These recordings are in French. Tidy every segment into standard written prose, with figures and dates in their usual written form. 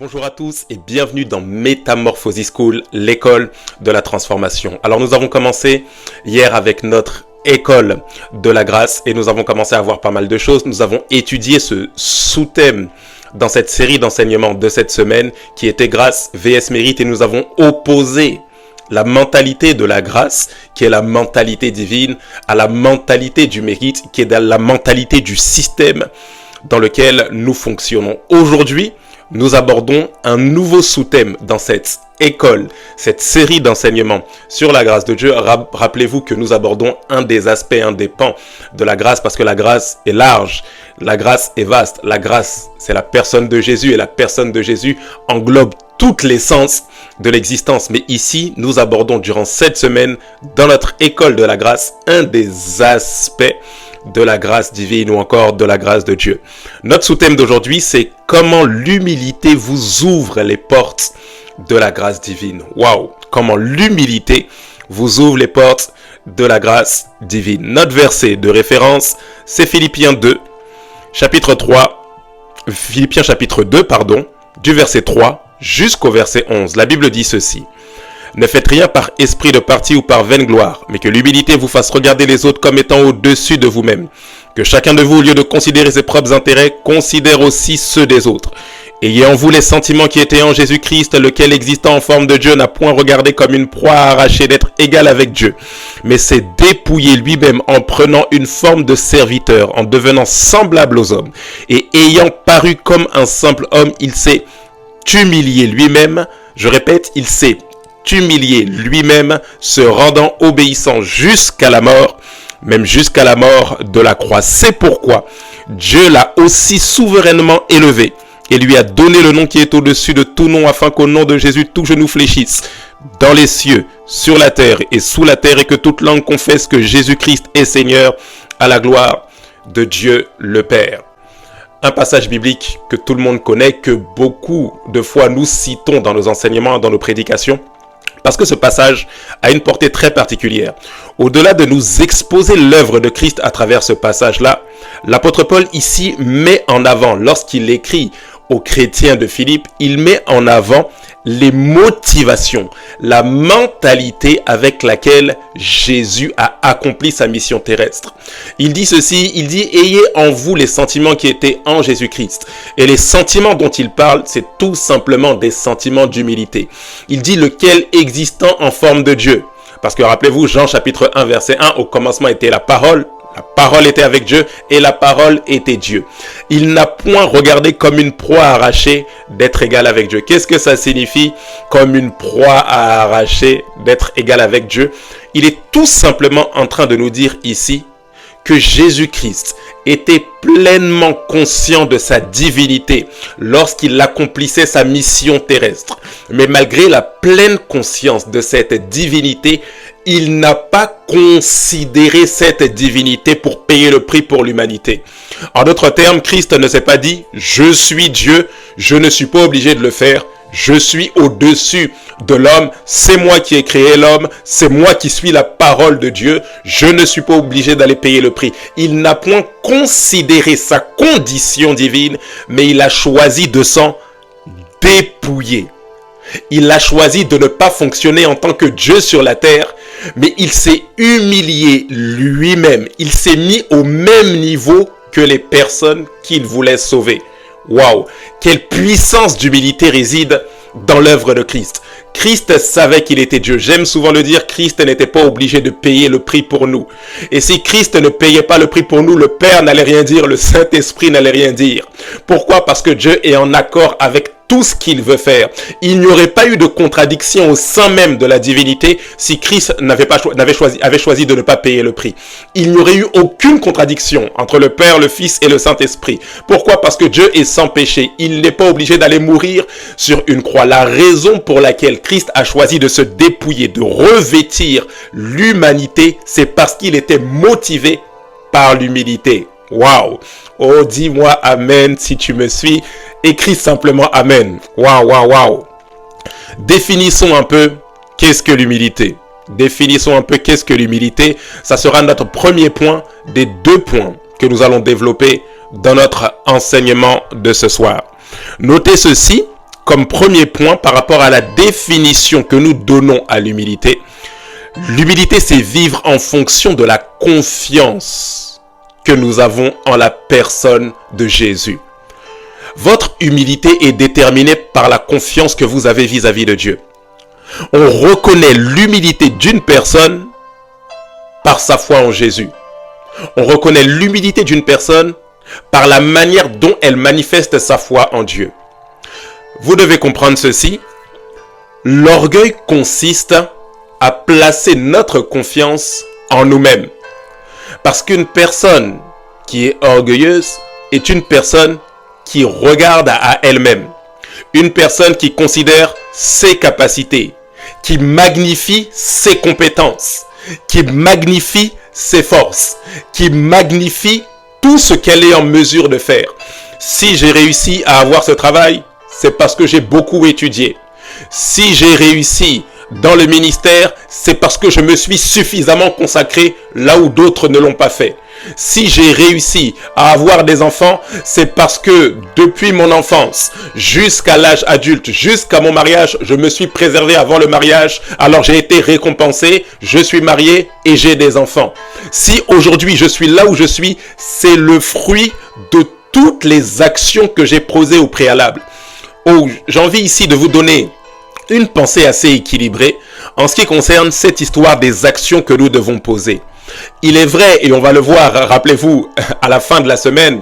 Bonjour à tous et bienvenue dans Metamorphosis School, l'école de la transformation. Alors nous avons commencé hier avec notre école de la grâce et nous avons commencé à voir pas mal de choses. Nous avons étudié ce sous-thème dans cette série d'enseignements de cette semaine qui était grâce vs mérite et nous avons opposé la mentalité de la grâce, qui est la mentalité divine, à la mentalité du mérite, qui est la mentalité du système dans lequel nous fonctionnons. Aujourd'hui, nous abordons un nouveau sous-thème dans cette école, cette série d'enseignements sur la grâce de Dieu. Rappelez-vous que nous abordons un des aspects, un des pans de la grâce, parce que la grâce est large, la grâce est vaste. La grâce, c'est la personne de Jésus, et la personne de Jésus englobe toute l'essence de l'existence. Mais ici, nous abordons durant cette semaine, dans notre école de la grâce, un des aspects de la grâce divine ou encore de la grâce de Dieu. Notre sous-thème d'aujourd'hui, c'est comment l'humilité vous ouvre les portes de la grâce divine. Waouh! Comment l'humilité vous ouvre les portes de la grâce divine. Notre verset de référence, c'est Philippiens chapitre 2, du verset 3 jusqu'au verset 11. La Bible dit ceci. Ne faites rien par esprit de parti ou par vaine gloire, mais que l'humilité vous fasse regarder les autres comme étant au-dessus de vous-même. Que chacun de vous, au lieu de considérer ses propres intérêts, considère aussi ceux des autres. Ayez en vous les sentiments qui étaient en Jésus-Christ, lequel existant en forme de Dieu n'a point regardé comme une proie arrachée d'être égal avec Dieu, mais s'est dépouillé lui-même en prenant une forme de serviteur, en devenant semblable aux hommes. Et ayant paru comme un simple homme, il s'est humilié lui-même. Je répète, il s'est humilié lui-même, se rendant obéissant jusqu'à la mort, même jusqu'à la mort de la croix. C'est pourquoi Dieu l'a aussi souverainement élevé et lui a donné le nom qui est au-dessus de tout nom, afin qu'au nom de Jésus tout genou fléchisse dans les cieux, sur la terre et sous la terre, et que toute langue confesse que Jésus-Christ est Seigneur, à la gloire de Dieu le Père. Un passage biblique que tout le monde connaît, que beaucoup de fois nous citons dans nos enseignements, dans nos prédications, parce que ce passage a une portée très particulière. Au-delà de nous exposer l'œuvre de Christ à travers ce passage-là, l'apôtre Paul ici met en avant, lorsqu'il écrit aux chrétiens de Philippe, il met en avant les motivations, la mentalité avec laquelle Jésus a accompli sa mission terrestre. Il dit ceci, il dit « Ayez en vous les sentiments qui étaient en Jésus-Christ ». Et les sentiments dont il parle, c'est tout simplement des sentiments d'humilité. Il dit « Lequel existant en forme de Dieu ». Parce que rappelez-vous, Jean chapitre 1, verset 1, au commencement était la parole était avec Dieu et la parole était Dieu. Il n'a point regardé comme une proie arrachée d'être égal avec Dieu. Qu'est-ce que ça signifie comme une proie à arracher d'être égal avec Dieu? Il est tout simplement en train de nous dire ici que Jésus-Christ était pleinement conscient de sa divinité lorsqu'il accomplissait sa mission terrestre. Mais malgré la pleine conscience de cette divinité, il n'a pas considéré cette divinité pour payer le prix pour l'humanité. En d'autres termes, Christ ne s'est pas dit « Je suis Dieu, je ne suis pas obligé de le faire. Je suis au-dessus de l'homme, c'est moi qui ai créé l'homme, c'est moi qui suis la parole de Dieu, je ne suis pas obligé d'aller payer le prix. » Il n'a point considéré sa condition divine, mais il a choisi de s'en dépouiller. Il a choisi de ne pas fonctionner en tant que Dieu sur la terre, mais il s'est humilié lui-même. Il s'est mis au même niveau que les personnes qu'il voulait sauver. Waouh! Quelle puissance d'humilité réside dans l'œuvre de Christ. Christ savait qu'il était Dieu. J'aime souvent le dire, Christ n'était pas obligé de payer le prix pour nous. Et si Christ ne payait pas le prix pour nous, le Père n'allait rien dire, le Saint-Esprit n'allait rien dire. Pourquoi? Parce que Dieu est en accord avec tout ce qu'il veut faire. Il n'y aurait pas eu de contradiction au sein même de la divinité si Christ avait choisi de ne pas payer le prix. Il n'y aurait eu aucune contradiction entre le Père, le Fils et le Saint-Esprit. Pourquoi? Parce que Dieu est sans péché. Il n'est pas obligé d'aller mourir sur une croix. La raison pour laquelle Christ a choisi de se dépouiller, de revêtir l'humanité, c'est parce qu'il était motivé par l'humilité. Waouh! Oh, dis-moi Amen si tu me suis. Écris simplement Amen. Waouh, waouh, waouh. Définissons un peu qu'est-ce que l'humilité. Définissons un peu qu'est-ce que l'humilité. Ça sera notre premier point des 2 points que nous allons développer dans notre enseignement de ce soir. Notez ceci, comme premier point par rapport à la définition que nous donnons à l'humilité, l'humilité, c'est vivre en fonction de la confiance que nous avons en la personne de Jésus. Votre humilité est déterminée par la confiance que vous avez vis-à-vis de Dieu. On reconnaît l'humilité d'une personne par sa foi en Jésus. On reconnaît l'humilité d'une personne par la manière dont elle manifeste sa foi en Dieu. Vous devez comprendre ceci. L'orgueil consiste à placer notre confiance en nous-mêmes. Parce qu'une personne qui est orgueilleuse est une personne qui regarde à elle-même. Une personne qui considère ses capacités, qui magnifie ses compétences, qui magnifie ses forces, qui magnifie tout ce qu'elle est en mesure de faire. Si j'ai réussi à avoir ce travail, c'est parce que j'ai beaucoup étudié. Si j'ai réussi dans le ministère, c'est parce que je me suis suffisamment consacré là où d'autres ne l'ont pas fait. Si j'ai réussi à avoir des enfants, c'est parce que depuis mon enfance jusqu'à l'âge adulte, jusqu'à mon mariage, je me suis préservé avant le mariage. Alors j'ai été récompensé, je suis marié et j'ai des enfants. Si aujourd'hui je suis là où je suis, c'est le fruit de toutes les actions que j'ai posées au préalable. Oh, j'ai envie ici de vous donner une pensée assez équilibrée en ce qui concerne cette histoire des actions que nous devons poser. Il est vrai, et on va le voir, rappelez-vous, à la fin de la semaine,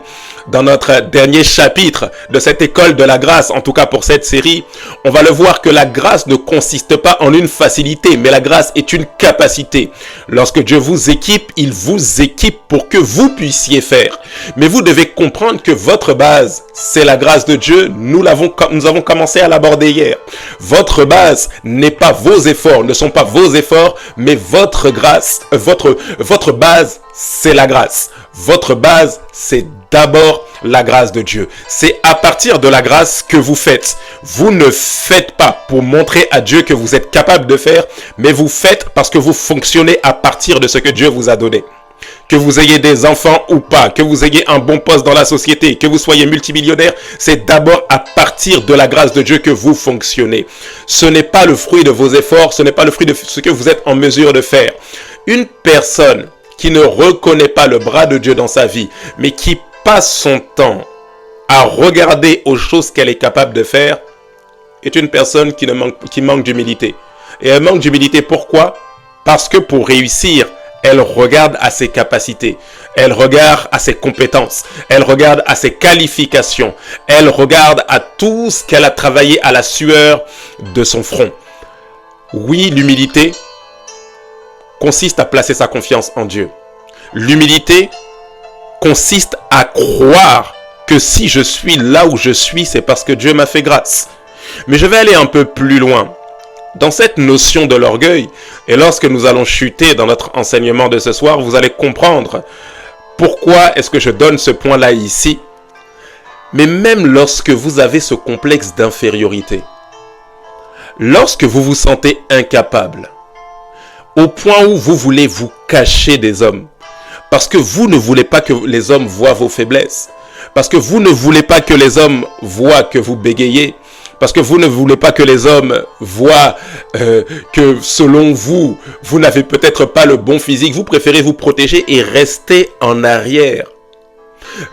dans notre dernier chapitre de cette école de la grâce, en tout cas pour cette série, on va le voir que la grâce ne consiste pas en une facilité, mais la grâce est une capacité. Lorsque Dieu vous équipe, il vous équipe pour que vous puissiez faire. Mais vous devez comprendre que votre base, c'est la grâce de Dieu. Nous avons commencé à l'aborder hier. Votre base n'est pas vos efforts, ne sont pas vos efforts, mais votre grâce, votre base, c'est la grâce. Votre base, c'est d'abord la grâce de Dieu. C'est à partir de la grâce que vous faites. Vous ne faites pas pour montrer à Dieu que vous êtes capable de faire, mais vous faites parce que vous fonctionnez à partir de ce que Dieu vous a donné. Que vous ayez des enfants ou pas, que vous ayez un bon poste dans la société, que vous soyez multimillionnaire, c'est d'abord à partir de la grâce de Dieu que vous fonctionnez. Ce n'est pas le fruit de vos efforts, ce n'est pas le fruit de ce que vous êtes en mesure de faire. Une personne qui ne reconnaît pas le bras de Dieu dans sa vie, mais qui passe son temps à regarder aux choses qu'elle est capable de faire, est une personne qui manque d'humilité. Et elle manque d'humilité, pourquoi? Parce que pour réussir, elle regarde à ses capacités, elle regarde à ses compétences, elle regarde à ses qualifications, elle regarde à tout ce qu'elle a travaillé à la sueur de son front. Oui, l'humilité consiste à placer sa confiance en Dieu. L'humilité consiste à croire que si je suis là où je suis, c'est parce que Dieu m'a fait grâce. Mais je vais aller un peu plus loin. Dans cette notion de l'orgueil, et lorsque nous allons chuter dans notre enseignement de ce soir, vous allez comprendre pourquoi est-ce que je donne ce point-là ici. Mais même lorsque vous avez ce complexe d'infériorité, lorsque vous vous sentez incapable, au point où vous voulez vous cacher des hommes, parce que vous ne voulez pas que les hommes voient vos faiblesses, parce que vous ne voulez pas que les hommes voient que vous bégayez, parce que vous ne voulez pas que les hommes voient que selon vous, vous n'avez peut-être pas le bon physique, vous préférez vous protéger et rester en arrière.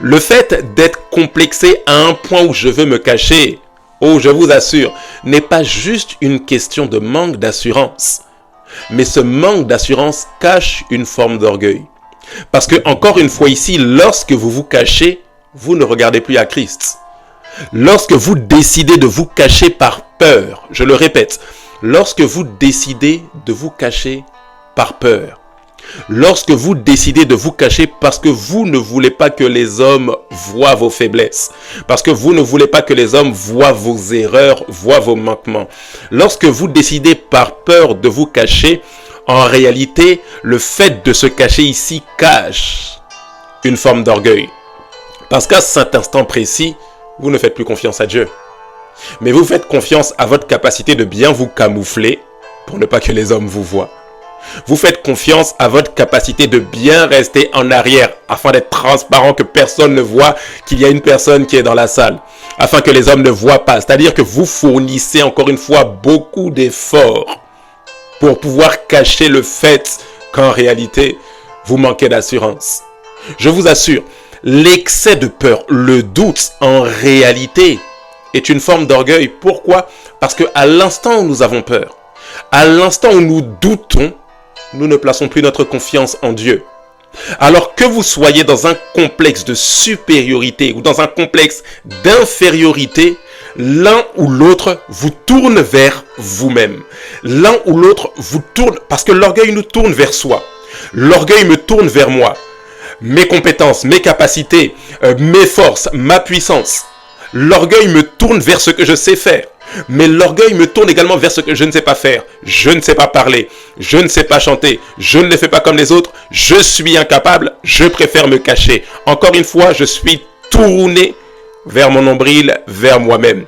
Le fait d'être complexé à un point où je veux me cacher, oh je vous assure, n'est pas juste une question de manque d'assurance. Mais ce manque d'assurance cache une forme d'orgueil. Parce que, encore une fois ici, lorsque vous vous cachez, vous ne regardez plus à Christ. Lorsque vous décidez de vous cacher par peur, je le répète, lorsque vous décidez de vous cacher par peur, lorsque vous décidez de vous cacher parce que vous ne voulez pas que les hommes voient vos faiblesses, parce que vous ne voulez pas que les hommes voient vos erreurs, voient vos manquements, lorsque vous décidez par peur de vous cacher, en réalité, le fait de se cacher ici cache une forme d'orgueil. Parce qu'à cet instant précis, vous ne faites plus confiance à Dieu. Mais vous faites confiance à votre capacité de bien vous camoufler pour ne pas que les hommes vous voient. Vous faites confiance à votre capacité de bien rester en arrière afin d'être transparent, que personne ne voit qu'il y a une personne qui est dans la salle, afin que les hommes ne voient pas. C'est-à-dire que vous fournissez encore une fois beaucoup d'efforts pour pouvoir cacher le fait qu'en réalité, vous manquez d'assurance. Je vous assure, l'excès de peur, le doute, en réalité, est une forme d'orgueil. Pourquoi? Parce qu'à l'instant où nous avons peur, à l'instant où nous doutons, nous ne plaçons plus notre confiance en Dieu. Alors que vous soyez dans un complexe de supériorité ou dans un complexe d'infériorité, l'un ou l'autre vous tourne vers vous-même. L'un ou l'autre vous tourne, parce que l'orgueil nous tourne vers soi. L'orgueil me tourne vers moi. Mes compétences, mes capacités, mes forces, ma puissance. L'orgueil me tourne vers ce que je sais faire. Mais l'orgueil me tourne également vers ce que je ne sais pas faire. Je ne sais pas parler, je ne sais pas chanter, je ne le fais pas comme les autres, je suis incapable, je préfère me cacher. Encore une fois, je suis tourné vers mon nombril, vers moi-même.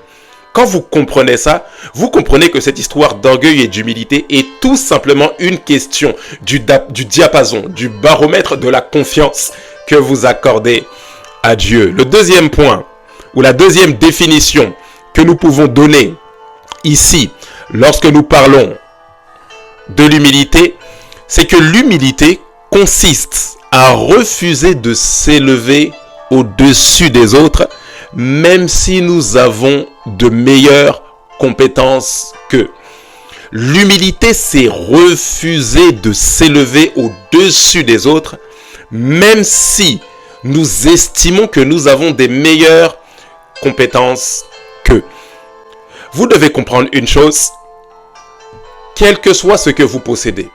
Quand vous comprenez ça, vous comprenez que cette histoire d'orgueil et d'humilité est tout simplement une question du diapason, du baromètre de la confiance que vous accordez à Dieu. Le deuxième point, ou la deuxième définition que nous pouvons donner ici, lorsque nous parlons de l'humilité, c'est que l'humilité consiste à refuser de s'élever au-dessus des autres, même si nous avons de meilleures compétences qu'eux. L'humilité, c'est refuser de s'élever au-dessus des autres, même si nous estimons que nous avons des meilleures compétences qu'eux. Vous devez comprendre une chose, quel que soit ce que vous possédez,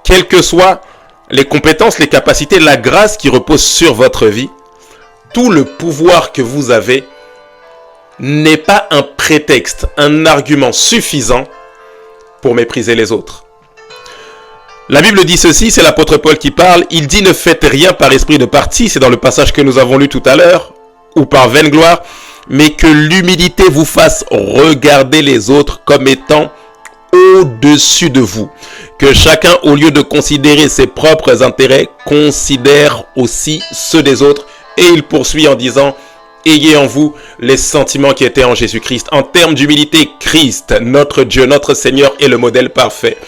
quelles que soient les compétences, les capacités, la grâce qui repose sur votre vie, tout le pouvoir que vous avez n'est pas un prétexte, un argument suffisant pour mépriser les autres. La Bible dit ceci, c'est l'apôtre Paul qui parle, il dit ne faites rien par esprit de parti, c'est dans le passage que nous avons lu tout à l'heure, ou par vaine gloire, mais que l'humilité vous fasse regarder les autres comme étant au-dessus de vous. Que chacun, au lieu de considérer ses propres intérêts, considère aussi ceux des autres. Et il poursuit en disant, ayez en vous les sentiments qui étaient en Jésus-Christ. En termes d'humilité, Christ, notre Dieu, notre Seigneur, est le modèle parfait.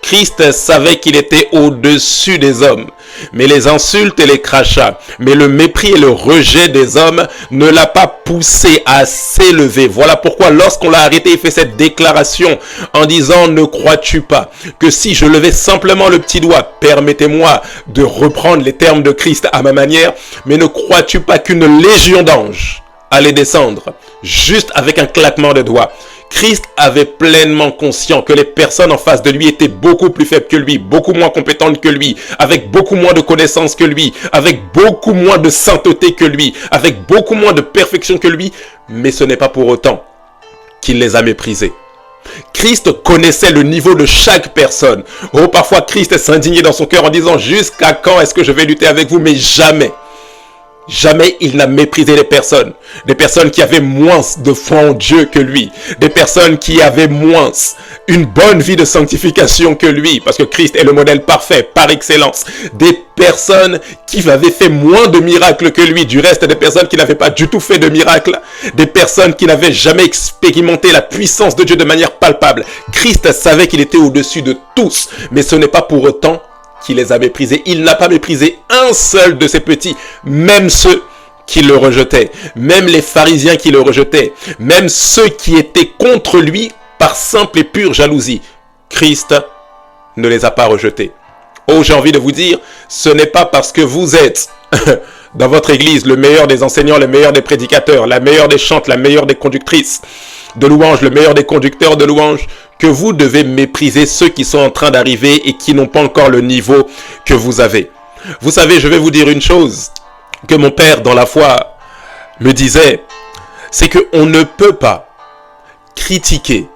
Christ savait qu'il était au-dessus des hommes. Mais les insultes et les crachats, mais le mépris et le rejet des hommes ne l'a pas poussé à s'élever. Voilà pourquoi lorsqu'on l'a arrêté, il fait cette déclaration en disant « Ne crois-tu pas que si je levais simplement le petit doigt, permettez-moi de reprendre les termes de Christ à ma manière, mais ne crois-tu pas qu'une légion d'anges allait descendre juste avec un claquement de doigts ?» Christ avait pleinement conscience que les personnes en face de lui étaient beaucoup plus faibles que lui, beaucoup moins compétentes que lui, avec beaucoup moins de connaissances que lui, avec beaucoup moins de sainteté que lui, avec beaucoup moins de perfection que lui, mais ce n'est pas pour autant qu'il les a méprisés. Christ connaissait le niveau de chaque personne. Oh, parfois Christ s'indignait dans son cœur en disant « Jusqu'à quand est-ce que je vais lutter avec vous ?» Mais jamais. Jamais il n'a méprisé les personnes. Des personnes qui avaient moins de foi en Dieu que lui. Des personnes qui avaient moins une bonne vie de sanctification que lui. Parce que Christ est le modèle parfait par excellence. Des personnes qui avaient fait moins de miracles que lui. Du reste, des personnes qui n'avaient pas du tout fait de miracles. Des personnes qui n'avaient jamais expérimenté la puissance de Dieu de manière palpable. Christ savait qu'il était au-dessus de tous. Mais ce n'est pas pour autant qui les a méprisés. Il n'a pas méprisé un seul de ses petits, même ceux qui le rejetaient, même les pharisiens qui le rejetaient, même ceux qui étaient contre lui par simple et pure jalousie. Christ ne les a pas rejetés. Oh, j'ai envie de vous dire, ce n'est pas parce que vous êtes dans votre église le meilleur des enseignants, le meilleur des prédicateurs, la meilleure des chantes, la meilleure des conductrices de louanges, le meilleur des conducteurs de louanges, que vous devez mépriser ceux qui sont en train d'arriver et qui n'ont pas encore le niveau que vous avez. Vous savez, je vais vous dire une chose que mon père dans la foi me disait, c'est qu'on ne peut pas critiquer,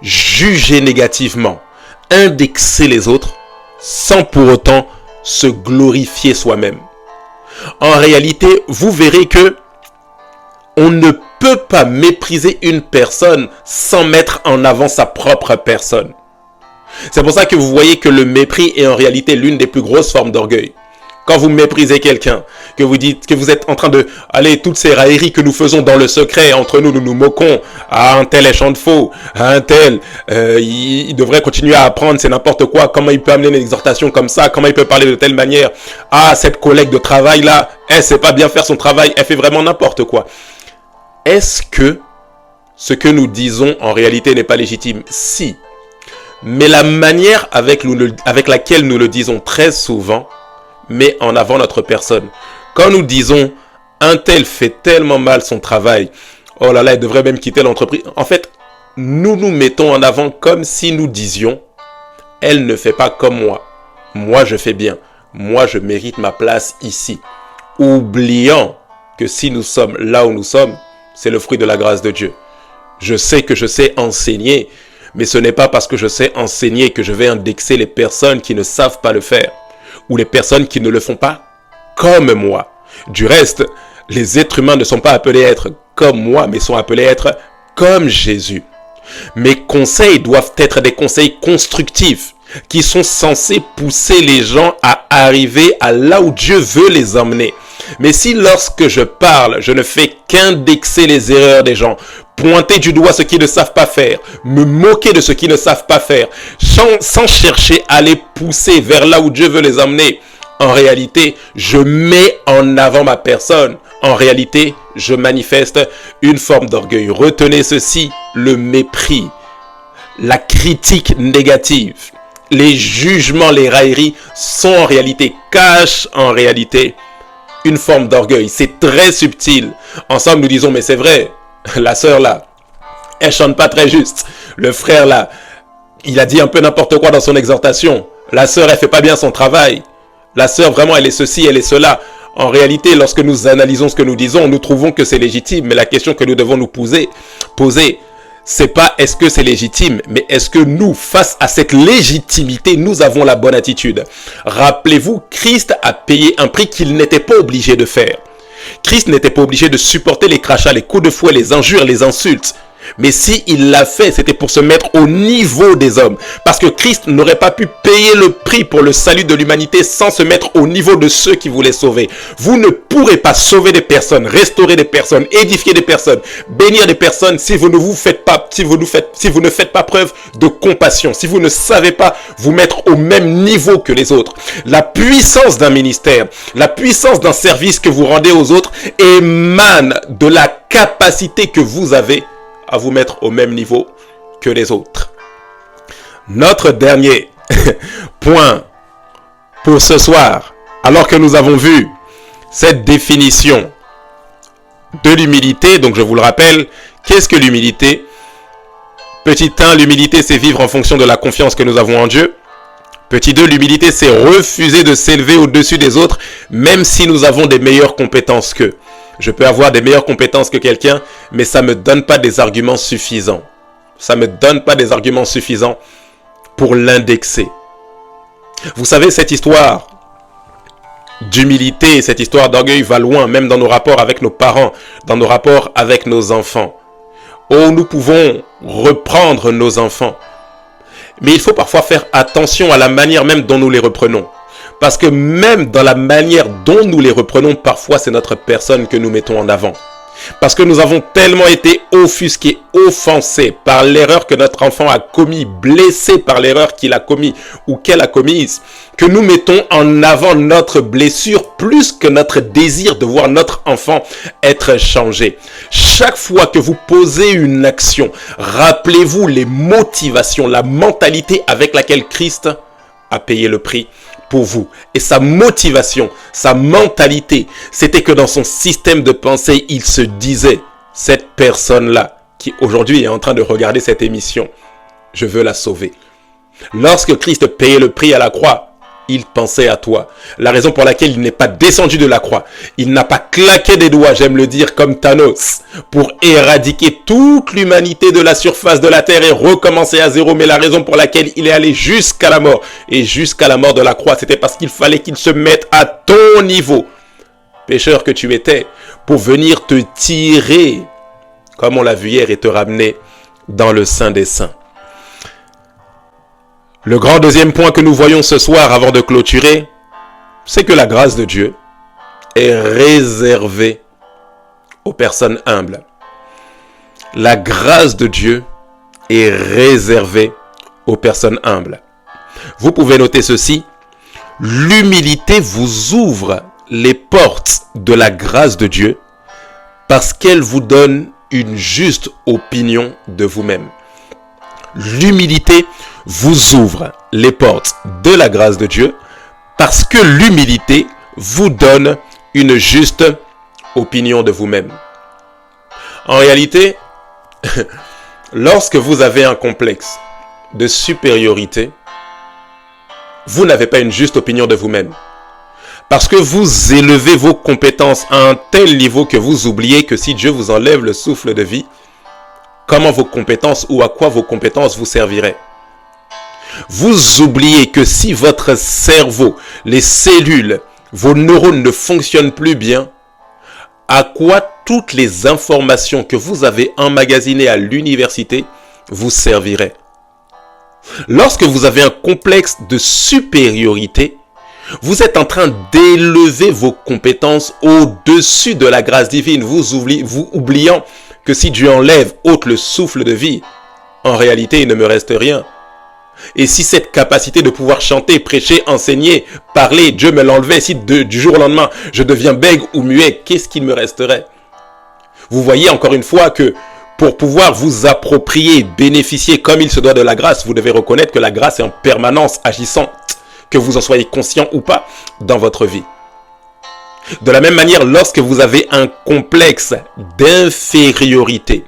juger négativement, indexer les autres sans pour autant se glorifier soi-même. En réalité, vous verrez que on ne peut pas mépriser une personne sans mettre en avant sa propre personne. C'est pour ça que vous voyez que le mépris est en réalité l'une des plus grosses formes d'orgueil. Quand vous méprisez quelqu'un, que vous dites que vous êtes en train de, allez, toutes ces railleries que nous faisons dans le secret, entre nous, nous nous moquons, ah, un tel est champ de faux, ah, un tel, il devrait continuer à apprendre, c'est n'importe quoi, comment il peut amener une exhortation comme ça, comment il peut parler de telle manière, ah, cette collègue de travail là, elle sait pas bien faire son travail, elle fait vraiment n'importe quoi. Est-ce que ce que nous disons en réalité n'est pas légitime? Si. Mais la manière avec laquelle nous le disons très souvent met en avant notre personne. Quand nous disons un tel fait tellement mal son travail, oh là là, il devrait même quitter l'entreprise. En fait, nous nous mettons en avant comme si nous disions elle ne fait pas comme moi. Moi, je fais bien. Moi, je mérite ma place ici. Oubliant que si nous sommes là où nous sommes, c'est le fruit de la grâce de Dieu. Je sais que je sais enseigner, mais ce n'est pas parce que je sais enseigner que je vais indexer les personnes qui ne savent pas le faire, ou les personnes qui ne le font pas comme moi. Du reste, les êtres humains ne sont pas appelés à être comme moi, mais sont appelés à être comme Jésus. Mes conseils doivent être des conseils constructifs, qui sont censés pousser les gens à arriver à là où Dieu veut les emmener. Mais si lorsque je parle, je ne fais qu'indexer les erreurs des gens, pointer du doigt ce qu'ils ne savent pas faire, me moquer de ce qu'ils ne savent pas faire, sans chercher à les pousser vers là où Dieu veut les emmener, en réalité, je mets en avant ma personne. En réalité, je manifeste une forme d'orgueil. Retenez ceci, le mépris, la critique négative, les jugements, les railleries sont en réalité, cachent en réalité une forme d'orgueil. C'est très subtil. Ensemble, nous disons, mais c'est vrai, la sœur là, elle chante pas très juste. Le frère là, il a dit un peu n'importe quoi dans son exhortation. La sœur, elle fait pas bien son travail. La sœur, vraiment, elle est ceci, elle est cela. En réalité, lorsque nous analysons ce que nous disons, nous trouvons que c'est légitime. Mais la question que nous devons nous poser, c'est pas est-ce que c'est légitime, mais est-ce que nous, face à cette légitimité, nous avons la bonne attitude. Rappelez-vous, Christ a payé un prix qu'il n'était pas obligé de faire. Christ n'était pas obligé de supporter les crachats, les coups de fouet, les injures, les insultes. Mais si il l'a fait, c'était pour se mettre au niveau des hommes. Parce que Christ n'aurait pas pu payer le prix pour le salut de l'humanité sans se mettre au niveau de ceux qui voulaient sauver. Vous ne pourrez pas sauver des personnes, restaurer des personnes, édifier des personnes, bénir des personnes si vous ne faites pas preuve de compassion, si vous ne savez pas vous mettre au même niveau que les autres. La puissance d'un ministère, la puissance d'un service que vous rendez aux autres émane de la capacité que vous avez à vous mettre au même niveau que les autres. Notre dernier point pour ce soir, alors que nous avons vu cette définition de l'humilité, donc je vous le rappelle, qu'est-ce que l'humilité? Petit 1, l'humilité c'est vivre en fonction de la confiance que nous avons en Dieu. Petit 2, l'humilité c'est refuser de s'élever au-dessus des autres, même si nous avons des meilleures compétences qu'eux. Je peux avoir des meilleures compétences que quelqu'un, mais ça ne me donne pas des arguments suffisants. Ça ne me donne pas des arguments suffisants pour l'indexer. Vous savez, cette histoire d'humilité, cette histoire d'orgueil va loin, même dans nos rapports avec nos parents, dans nos rapports avec nos enfants. Oh, nous pouvons reprendre nos enfants. Mais il faut parfois faire attention à la manière même dont nous les reprenons. Parce que même dans la manière dont nous les reprenons, parfois c'est notre personne que nous mettons en avant. Parce que nous avons tellement été offusqués, offensés par l'erreur que notre enfant a commis, blessés par l'erreur qu'il a commis ou qu'elle a commise, que nous mettons en avant notre blessure plus que notre désir de voir notre enfant être changé. Chaque fois que vous posez une action, rappelez-vous les motivations, la mentalité avec laquelle Christ a payé le prix pour vous. Et sa motivation, sa mentalité, c'était que dans son système de pensée, il se disait, cette personne-là, qui aujourd'hui est en train de regarder cette émission, je veux la sauver. Lorsque Christ payait le prix à la croix, il pensait à toi. La raison pour laquelle il n'est pas descendu de la croix, il n'a pas claqué des doigts, j'aime le dire, comme Thanos, pour éradiquer toute l'humanité de la surface de la terre et recommencer à zéro. Mais la raison pour laquelle il est allé jusqu'à la mort, et jusqu'à la mort de la croix, c'était parce qu'il fallait qu'il se mette à ton niveau, pécheur que tu étais, pour venir te tirer, comme on l'a vu hier, et te ramener dans le Saint des Saints. Le grand deuxième point que nous voyons ce soir avant de clôturer, c'est que la grâce de Dieu est réservée aux personnes humbles. La grâce de Dieu est réservée aux personnes humbles. Vous pouvez noter ceci, l'humilité vous ouvre les portes de la grâce de Dieu parce qu'elle vous donne une juste opinion de vous-même. L'humilité vous ouvre les portes de la grâce de Dieu parce que l'humilité vous donne une juste opinion de vous-même. En réalité, lorsque vous avez un complexe de supériorité, vous n'avez pas une juste opinion de vous-même. Parce que vous élevez vos compétences à un tel niveau que vous oubliez que si Dieu vous enlève le souffle de vie, comment vos compétences ou à quoi vos compétences vous serviraient. Vous oubliez que si votre cerveau, les cellules, vos neurones ne fonctionnent plus bien, à quoi toutes les informations que vous avez emmagasinées à l'université vous serviraient. Lorsque vous avez un complexe de supériorité, vous êtes en train d'élever vos compétences au-dessus de la grâce divine, vous oubliant que si Dieu enlève, ôte le souffle de vie, en réalité, il ne me reste rien. Et si cette capacité de pouvoir chanter, prêcher, enseigner, parler, Dieu me l'enlevait, si du jour au lendemain, je deviens bègue ou muet, qu'est-ce qu'il me resterait? Vous voyez encore une fois que pour pouvoir vous approprier, bénéficier comme il se doit de la grâce, vous devez reconnaître que la grâce est en permanence agissante, que vous en soyez conscient ou pas, dans votre vie. De la même manière, lorsque vous avez un complexe d'infériorité,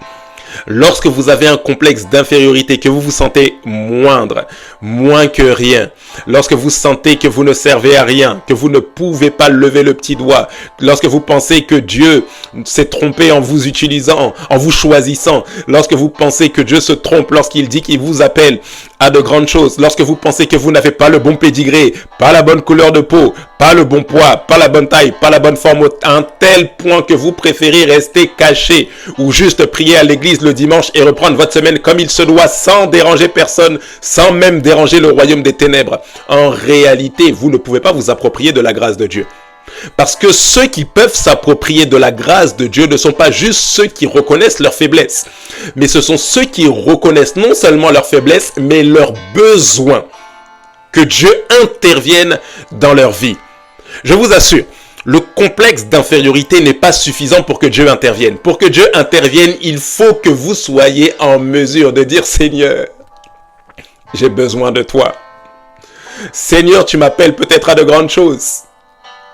lorsque vous avez un complexe d'infériorité, que vous vous sentez moindre, moins que rien, lorsque vous sentez que vous ne servez à rien, que vous ne pouvez pas lever le petit doigt, lorsque vous pensez que Dieu s'est trompé en vous utilisant, en vous choisissant, lorsque vous pensez que Dieu se trompe lorsqu'il dit qu'il vous appelle à de grandes choses, lorsque vous pensez que vous n'avez pas le bon pédigré, pas la bonne couleur de peau, pas le bon poids, pas la bonne taille, pas la bonne forme, à un tel point que vous préférez rester caché ou juste prier à l'église le dimanche et reprendre votre semaine comme il se doit sans déranger personne, sans même déranger le royaume des ténèbres. En réalité, vous ne pouvez pas vous approprier de la grâce de Dieu. Parce que ceux qui peuvent s'approprier de la grâce de Dieu ne sont pas juste ceux qui reconnaissent leur faiblesse, mais ce sont ceux qui reconnaissent non seulement leur faiblesse, mais leurs besoins. Que Dieu intervienne dans leur vie. Je vous assure, le complexe d'infériorité n'est pas suffisant pour que Dieu intervienne. Pour que Dieu intervienne, il faut que vous soyez en mesure de dire « Seigneur, j'ai besoin de toi. Seigneur, tu m'appelles peut-être à de grandes choses.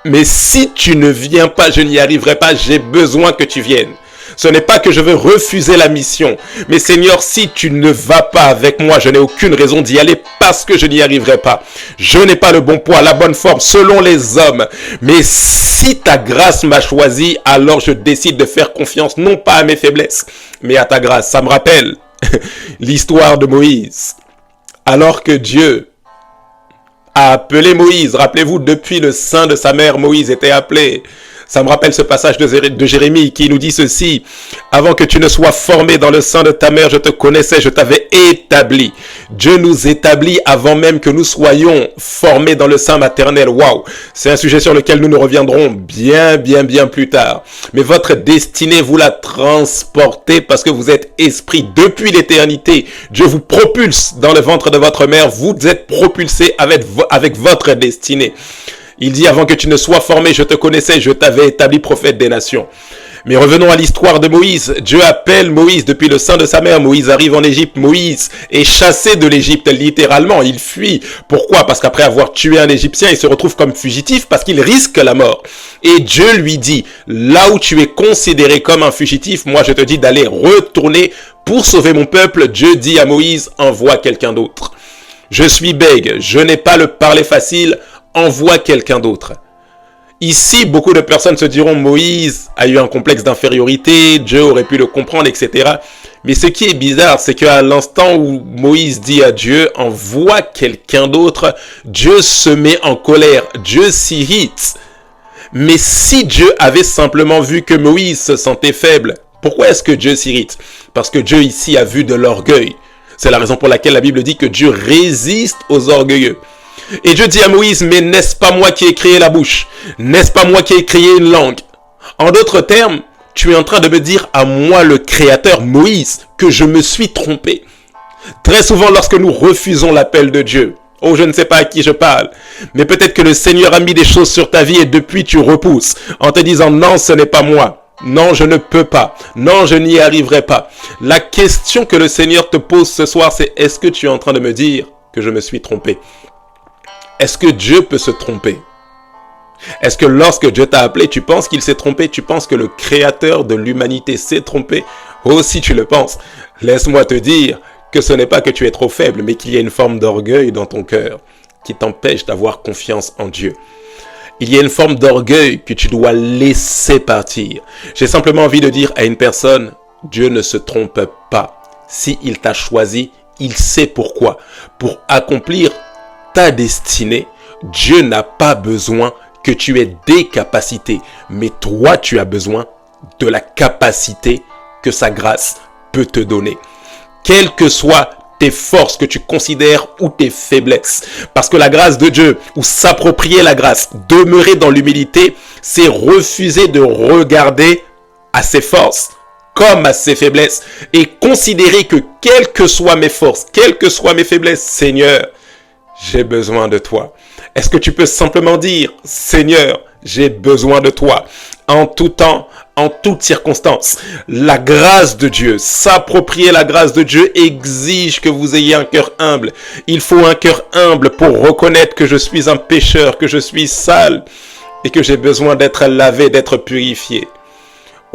Mais si tu ne viens pas, je n'y arriverai pas. J'ai besoin que tu viennes. Ce n'est pas que je veux refuser la mission. Mais Seigneur, si tu ne vas pas avec moi, je n'ai aucune raison d'y aller parce que je n'y arriverai pas. Je n'ai pas le bon poids, la bonne forme selon les hommes. Mais si ta grâce m'a choisi, alors je décide de faire confiance non pas à mes faiblesses, mais à ta grâce. Ça me rappelle l'histoire de Moïse. Alors que Dieu a appelé Moïse, rappelez-vous, depuis le sein de sa mère, Moïse était appelé. Ça me rappelle ce passage de Jérémie qui nous dit ceci. Avant que tu ne sois formé dans le sein de ta mère, je te connaissais, je t'avais établi. Dieu nous établit avant même que nous soyons formés dans le sein maternel. Waouh! C'est un sujet sur lequel nous reviendrons bien plus tard. Mais votre destinée, vous la transportez parce que vous êtes esprit depuis l'éternité. Dieu vous propulse dans le ventre de votre mère. Vous êtes propulsé avec votre destinée. Il dit, avant que tu ne sois formé, je te connaissais, je t'avais établi prophète des nations. Mais revenons à l'histoire de Moïse. Dieu appelle Moïse depuis le sein de sa mère. Moïse arrive en Égypte. Moïse est chassé de l'Égypte, littéralement. Il fuit. Pourquoi? Parce qu'après avoir tué un Égyptien, il se retrouve comme fugitif parce qu'il risque la mort. Et Dieu lui dit, là où tu es considéré comme un fugitif, moi je te dis d'aller retourner pour sauver mon peuple. Dieu dit à Moïse, envoie quelqu'un d'autre. Je suis bègue, je n'ai pas le parler facile. Envoie quelqu'un d'autre. Ici, beaucoup de personnes se diront Moïse a eu un complexe d'infériorité, Dieu aurait pu le comprendre, etc. Mais ce qui est bizarre, c'est qu'à l'instant où Moïse dit à Dieu envoie quelqu'un d'autre, Dieu se met en colère, Dieu s'irrite. Mais si Dieu avait simplement vu que Moïse se sentait faible, pourquoi est-ce que Dieu s'irrite? Parce que Dieu ici a vu de l'orgueil. C'est la raison pour laquelle la Bible dit que Dieu résiste aux orgueilleux. Et Dieu dit à Moïse, mais n'est-ce pas moi qui ai créé la bouche? N'est-ce pas moi qui ai créé une langue? En d'autres termes, tu es en train de me dire à moi, le Créateur, Moïse, que je me suis trompé. Très souvent, lorsque nous refusons l'appel de Dieu, oh, je ne sais pas à qui je parle, mais peut-être que le Seigneur a mis des choses sur ta vie et depuis tu repousses en te disant, non, ce n'est pas moi. Non, je ne peux pas. Non, je n'y arriverai pas. La question que le Seigneur te pose ce soir, c'est est-ce que tu es en train de me dire que je me suis trompé? Est-ce que Dieu peut se tromper? Est-ce que lorsque Dieu t'a appelé, tu penses qu'il s'est trompé? Tu penses que le Créateur de l'humanité s'est trompé? Oh, si tu le penses, laisse-moi te dire que ce n'est pas que tu es trop faible, mais qu'il y a une forme d'orgueil dans ton cœur qui t'empêche d'avoir confiance en Dieu. Il y a une forme d'orgueil que tu dois laisser partir. J'ai simplement envie de dire à une personne, Dieu ne se trompe pas. S'il t'a choisi, il sait pourquoi. Pour accomplir ta destinée, Dieu n'a pas besoin que tu aies des capacités, mais toi, tu as besoin de la capacité que sa grâce peut te donner. Quelles que soient tes forces que tu considères ou tes faiblesses. Parce que la grâce de Dieu, ou s'approprier la grâce, demeurer dans l'humilité, c'est refuser de regarder à ses forces comme à ses faiblesses et considérer que quelles que soient mes forces, quelles que soient mes faiblesses, Seigneur, j'ai besoin de toi. Est-ce que tu peux simplement dire, Seigneur, j'ai besoin de toi en tout temps, en toutes circonstances. La grâce de Dieu, s'approprier la grâce de Dieu exige que vous ayez un cœur humble. Il faut un cœur humble pour reconnaître que je suis un pécheur, que je suis sale et que j'ai besoin d'être lavé, d'être purifié.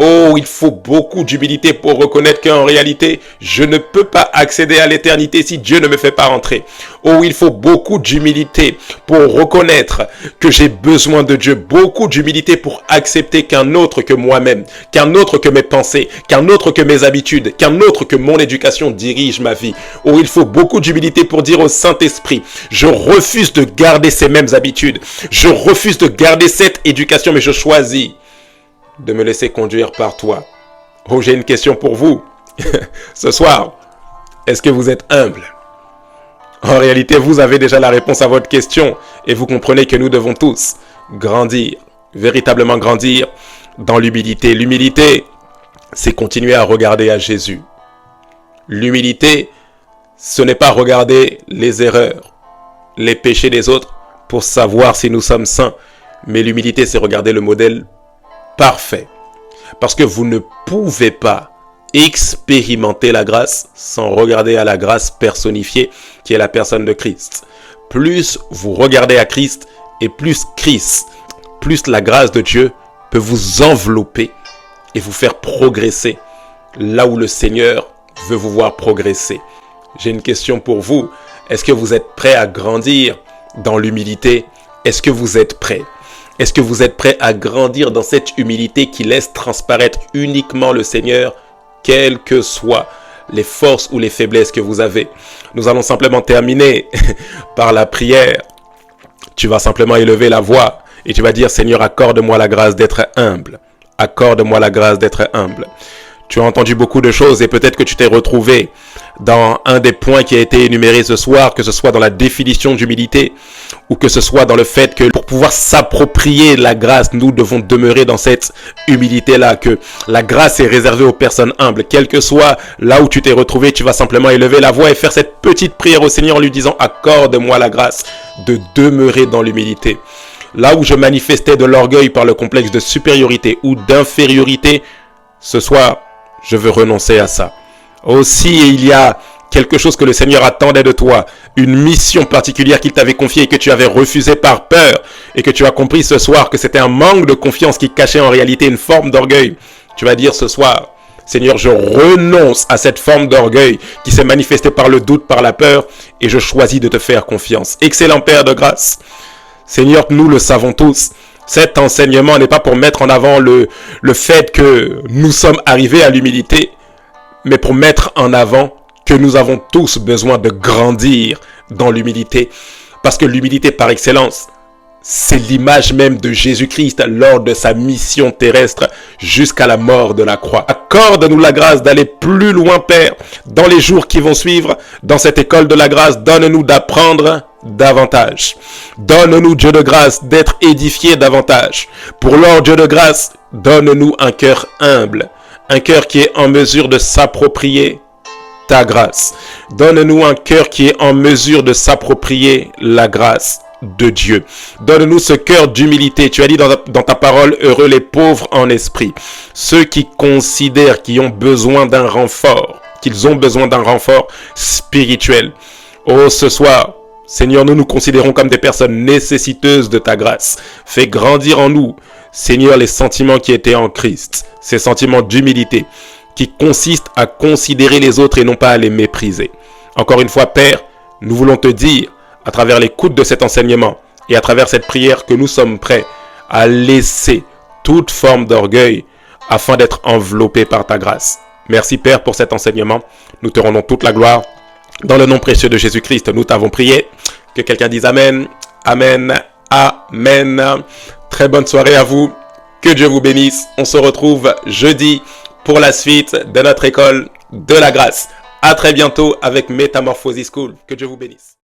Oh, il faut beaucoup d'humilité pour reconnaître qu'en réalité, je ne peux pas accéder à l'éternité si Dieu ne me fait pas rentrer. Oh, il faut beaucoup d'humilité pour reconnaître que j'ai besoin de Dieu. Beaucoup d'humilité pour accepter qu'un autre que moi-même, qu'un autre que mes pensées, qu'un autre que mes habitudes, qu'un autre que mon éducation dirige ma vie. Oh, il faut beaucoup d'humilité pour dire au Saint-Esprit, je refuse de garder ces mêmes habitudes. Je refuse de garder cette éducation, mais je choisis de me laisser conduire par toi. Oh, j'ai une question pour vous. Ce soir, est-ce que vous êtes humble? En réalité, vous avez déjà la réponse à votre question et vous comprenez que nous devons tous grandir, véritablement grandir dans l'humilité. L'humilité, c'est continuer à regarder à Jésus. L'humilité, ce n'est pas regarder les erreurs, les péchés des autres pour savoir si nous sommes saints, mais l'humilité, c'est regarder le modèle parfait. Parce que vous ne pouvez pas expérimenter la grâce sans regarder à la grâce personnifiée qui est la personne de Christ. Plus vous regardez à Christ et plus Christ, plus la grâce de Dieu peut vous envelopper et vous faire progresser là où le Seigneur veut vous voir progresser. J'ai une question pour vous. Est-ce que vous êtes prêt à grandir dans l'humilité? Est-ce que vous êtes prêt? Est-ce que vous êtes prêt à grandir dans cette humilité qui laisse transparaître uniquement le Seigneur, quelles que soient les forces ou les faiblesses que vous avez? Nous allons simplement terminer par la prière. Tu vas simplement élever la voix et tu vas dire, Seigneur, accorde-moi la grâce d'être humble. Accorde-moi la grâce d'être humble. Tu as entendu beaucoup de choses et peut-être que tu t'es retrouvé dans un des points qui a été énuméré ce soir, que ce soit dans la définition d'humilité ou que ce soit dans le fait que pour pouvoir s'approprier la grâce, nous devons demeurer dans cette humilité-là, que la grâce est réservée aux personnes humbles. Quel que soit là où tu t'es retrouvé, tu vas simplement élever la voix et faire cette petite prière au Seigneur en lui disant, accorde-moi la grâce de demeurer dans l'humilité. Là où je manifestais de l'orgueil par le complexe de supériorité ou d'infériorité, ce soir, je veux renoncer à ça. Aussi, il y a quelque chose que le Seigneur attendait de toi, une mission particulière qu'il t'avait confiée et que tu avais refusée par peur et que tu as compris ce soir que c'était un manque de confiance qui cachait en réalité une forme d'orgueil. Tu vas dire ce soir, Seigneur, je renonce à cette forme d'orgueil qui s'est manifestée par le doute, par la peur et je choisis de te faire confiance. Excellent Père de grâce. Seigneur, nous le savons tous. Cet enseignement n'est pas pour mettre en avant le fait que nous sommes arrivés à l'humilité, mais pour mettre en avant que nous avons tous besoin de grandir dans l'humilité. Parce que l'humilité par excellence, c'est l'image même de Jésus-Christ lors de sa mission terrestre jusqu'à la mort de la croix. Accorde-nous la grâce d'aller plus loin, Père, dans les jours qui vont suivre. Dans cette école de la grâce, donne-nous d'apprendre davantage. Donne-nous, Dieu de grâce, d'être édifiés davantage. Pour l'or, Dieu de grâce, donne-nous un cœur humble, un cœur qui est en mesure de s'approprier ta grâce. Donne-nous un cœur qui est en mesure de s'approprier la grâce de Dieu. Donne-nous ce cœur d'humilité. Tu as dit dans ta parole, heureux les pauvres en esprit. Ceux qui considèrent qu'ils ont besoin d'un renfort, spirituel. Oh, ce soir, Seigneur, nous nous considérons comme des personnes nécessiteuses de ta grâce. Fais grandir en nous, Seigneur, les sentiments qui étaient en Christ. Ces sentiments d'humilité qui consistent à considérer les autres et non pas à les mépriser. Encore une fois, Père, nous voulons te dire, à travers l'écoute de cet enseignement et à travers cette prière, que nous sommes prêts à laisser toute forme d'orgueil afin d'être enveloppés par ta grâce. Merci Père pour cet enseignement. Nous te rendons toute la gloire. Dans le nom précieux de Jésus-Christ, nous t'avons prié. Que quelqu'un dise Amen, Amen, Amen. Très bonne soirée à vous. Que Dieu vous bénisse. On se retrouve jeudi pour la suite de notre école de la grâce. À très bientôt avec Métamorphosis School. Que Dieu vous bénisse.